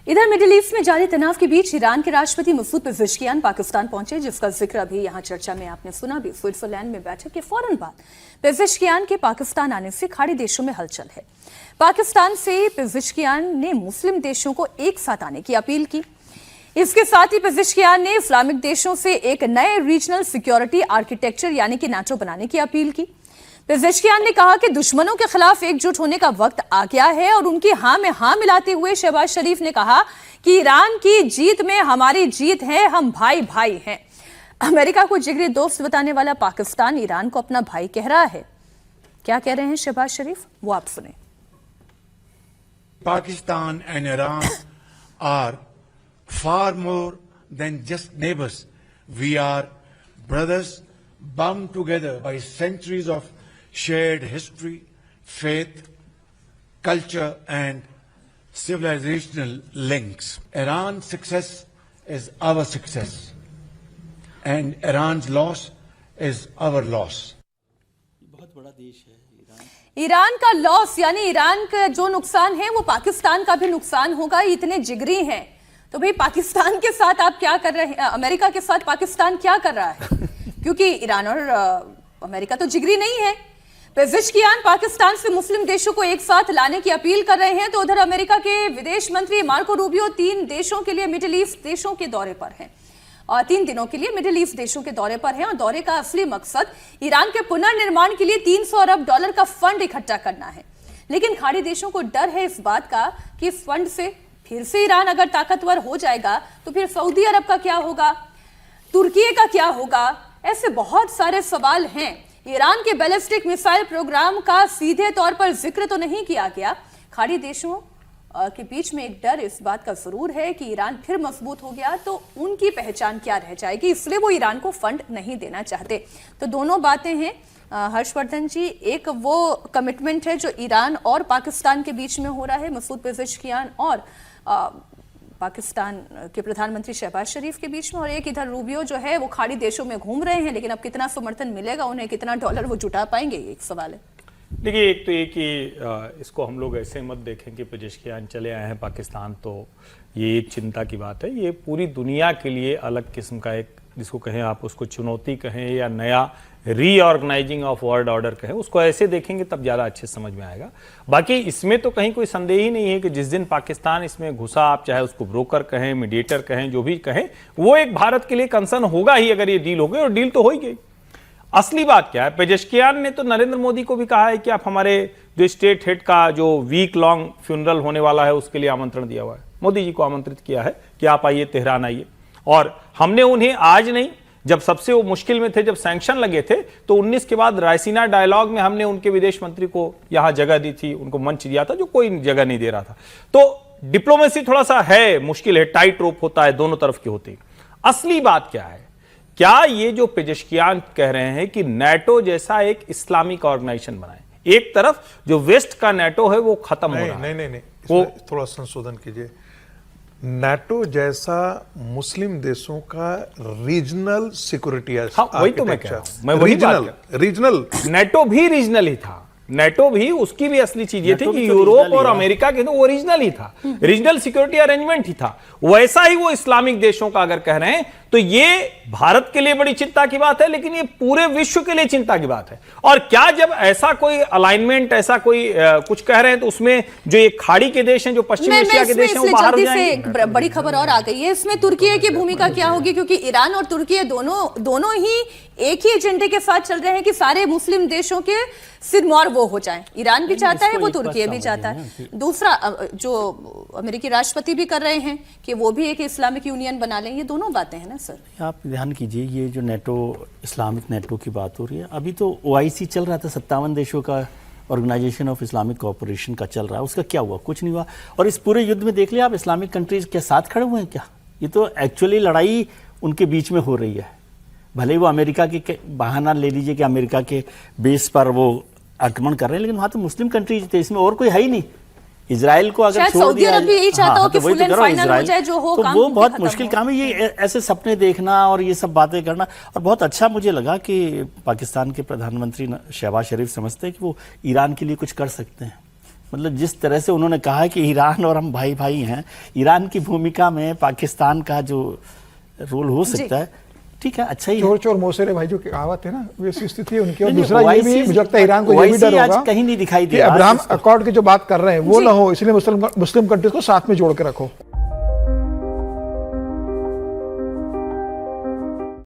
इधर middle east में जारी तनाव के बीच ईरान के राष्ट्रपति मसूद पेजेश्कियान पाकिस्तान पहुंचे, जिसका जिक्र अभी यहां चर्चा में आपने सुना भी। स्विट्जरलैंड में बैठक के फौरन बाद पेजेश्कियान के पाकिस्तान आने से खाड़ी देशों में हलचल है। पाकिस्तान से पेजेश्कियान ने मुस्लिम देशों को एक साथ आने की अपील की। इसके साथ ही पेजेश्कियान ने इस्लामिक देशों से एक नए रीजनल सिक्योरिटी आर्किटेक्चर यानी कि नाटो बनाने की अपील की। पेजेश्कियान ने कहा कि दुश्मनों के खिलाफ एकजुट होने का वक्त आ गया है और उनकी हां में हां मिलाते हुए शहबाज शरीफ ने कहा कि ईरान की जीत में हमारी जीत है, हम भाई भाई हैं। अमेरिका को जिगरी दोस्त बताने वाला पाकिस्तान ईरान को अपना भाई कह रहा है। क्या कह रहे हैं शहबाज शरीफ, वो आप सुने। Pakistan and Iran are far more than just neighbors. We are brothers bound together by centuries of shared history, faith, culture and civilizational links. Iran's success is our success and Iran's loss is our loss. बहुत बड़ा देश है Iran का loss यानी Iran का जो नुकसान है वो पाकिस्तान का भी नुकसान होगा। इतने जिगरी हैं तो भाई पाकिस्तान के साथ आप क्या कर रहे हैं, अमेरिका के साथ पाकिस्तान क्या कर रहा है? क्योंकि ईरान और अमेरिका तो जिगरी नहीं है। पेजेश्कियान पाकिस्तान से मुस्लिम देशों को एक साथ लाने की अपील कर रहे हैं, तो उधर अमेरिका के विदेश मंत्री मार्को रूबियो 3 देशों के लिए मिडिल ईस्ट देशों के दौरे पर हैं और 3 दिनों के लिए मिडिल ईस्ट देशों के दौरे पर हैं और दौरे का असली मकसद ईरान के पुनर्निर्माण के लिए $300 अरब का फंड इकट्ठा करना है। लेकिन खाड़ी देशों को डर है इस बात का कि इस फंड से फिर से ईरान अगर ताकतवर हो जाएगा तो फिर सऊदी अरब का क्या होगा, तुर्की का क्या होगा, ऐसे बहुत सारे सवाल हैं। ईरान के बैलिस्टिक मिसाइल प्रोग्राम का सीधे तौर पर जिक्र तो नहीं किया गया। खाड़ी देशों के बीच में एक डर इस बात का जरूर है कि ईरान फिर मजबूत हो गया तो उनकी पहचान क्या रह जाएगी, इसलिए वो ईरान को फंड नहीं देना चाहते। तो दोनों बातें हैं हर्षवर्धन जी। एक वो कमिटमेंट है जो ईरान और पाकिस्तान के बीच में हो रहा है, मसूद पेजेश्कियान और पाकिस्तान के प्रधानमंत्री शहबाज शरीफ के बीच में, और एक इधर रूबियो जो है वो खाड़ी देशों में घूम रहे हैं, लेकिन अब कितना समर्थन मिलेगा उन्हें, कितना डॉलर वो जुटा पाएंगे, ये एक सवाल है। देखिए, एक तो ये कि इसको हम लोग ऐसे मत देखें कि पेजेश्कियान चले आए हैं पाकिस्तान तो ये एक चिंता की बात है। ये पूरी दुनिया के लिए अलग किस्म का एक, जिसको कहें आप उसको चुनौती कहें या नया रीऑर्गेनाइजिंग ऑफ वर्ल्ड ऑर्डर कहें, उसको ऐसे देखेंगे तब ज़्यादा अच्छे समझ में आएगा। बाकी इसमें तो कहीं कोई संदेह ही नहीं है कि जिस दिन पाकिस्तान इसमें घुसा, आप चाहे उसको ब्रोकर कहें, मीडिएटर कहें, जो भी कहें, वो एक भारत के लिए कंसर्न होगा ही अगर ये डील हो गई, और डील तो हो ही गई। असली बात क्या है, पेजेश्कियान ने तो नरेंद्र मोदी को भी कहा है कि आप हमारे जो स्टेट हेड का जो वीक लॉन्ग फ्यूनरल होने वाला है उसके लिए आमंत्रण दिया हुआ है। मोदी जी को आमंत्रित किया है कि आप आइए, तेहरान आइए। और हमने उन्हें आज नहीं, जब सबसे वो मुश्किल में थे, जब सैंक्शन लगे थे, तो 19 के बाद रायसीना डायलॉग में हमने उनके विदेश मंत्री को यहां जगह दी थी, उनको मंच दिया था जो कोई जगह नहीं दे रहा था। तो डिप्लोमेसी थोड़ा सा है, मुश्किल है, टाइट रोप होता है, दोनों तरफ की होती है। असली बात क्या है, क्या ये जो पेजेश्कियान कह रहे हैं कि नाटो जैसा एक इस्लामिक ऑर्गेनाइजेशन बनाए, एक तरफ जो वेस्ट का नाटो है वो खत्म हो रहा है। नहीं, वो थोड़ा संशोधन कीजिए। नाटो जैसा मुस्लिम देशों का रीजनल सिक्योरिटी, हाँ, वही तो मैं कह रहा हूं, मैं वही रीजनल नाटो भी रीजनल ही था। नाटो भी, उसकी भी असली चीज ये थी कि यूरोप और अमेरिका के तो वो रीजनल ही था, रीजनल सिक्योरिटी अरेंजमेंट ही था। वैसा ही वो इस्लामिक देशों का अगर कह रहे हैं तो ये भारत के लिए बड़ी चिंता की बात है, लेकिन ये पूरे विश्व के लिए चिंता की बात है। और क्या जब ऐसा कोई अलाइनमेंट, ऐसा कोई कुछ कह रहे हैं तो उसमें जो ये खाड़ी के देश हैं, जो पश्चिम एशिया के देश हैं, वो बाहर हो जाएंगे। एक बड़ी खबर और आ गई है, इसमें तुर्की की भूमिका क्या होगी, क्योंकि ईरान और तुर्की दोनों ही एक ही एजेंडे के साथ चल रहे हैं कि सारे मुस्लिम देशों के सिरमौर वो हो जाएं। ईरान भी चाहता है, वो तुर्की भी चाहता है। दूसरा जो अमेरिकी राष्ट्रपति भी कर रहे हैं कि वो भी एक इस्लामिक यूनियन बना लें। ये दोनों बातें हैं ना सर। आप ध्यान कीजिए, ये जो नाटो, इस्लामिक नाटो की बात हो रही है, अभी तो OIC चल रहा था, 57 देशों का ऑर्गेनाइजेशन ऑफ इस्लामिक कोऑपरेशन का चल रहा है, उसका क्या हुआ? कुछ नहीं हुआ। और इस पूरे युद्ध में देख लिया आप, इस्लामिक कंट्रीज के साथ खड़े हुए हैं क्या? ये तो एक्चुअली लड़ाई उनके बीच में हो रही है। भले ही वो अमेरिका के बहाना ले लीजिए कि अमेरिका के बेस पर वो आक्रमण कर रहे हैं, लेकिन वहां तो मुस्लिम कंट्रीज थे, इसमें और कोई है ही नहीं। इजराइल को अगर छोड़ दिया, भी यही चाहता हो कि फुल एंड फाइनल हो जाए, जो हो, तो वो बहुत मुश्किल काम है। ये ऐसे सपने देखना और ये सब बातें करना। और बहुत अच्छा मुझे लगा कि पाकिस्तान के प्रधानमंत्री शहबाज शरीफ समझते हैं कि वो ईरान के लिए कुछ कर सकते हैं। मतलब जिस तरह से उन्होंने कहा कि ईरान और हम भाई भाई हैं, ईरान की भूमिका में पाकिस्तान का जो रोल हो सकता है, ठीक है, अच्छा ही है। चोर चोर मोसेरे भाई जो कहावत है ना, वैसी स्थिति है उनकी। और नहीं, दूसरा ये भी मुझे लगता है ईरान को ये भी डर आज होगा कहीं नहीं दिखाई दे कि रहा अब्राहम इसको। अकॉर्ड की जो बात कर रहे हैं वो ना हो, इसलिए मुस्लिम कंट्रीज को साथ में जोड़ के रखो।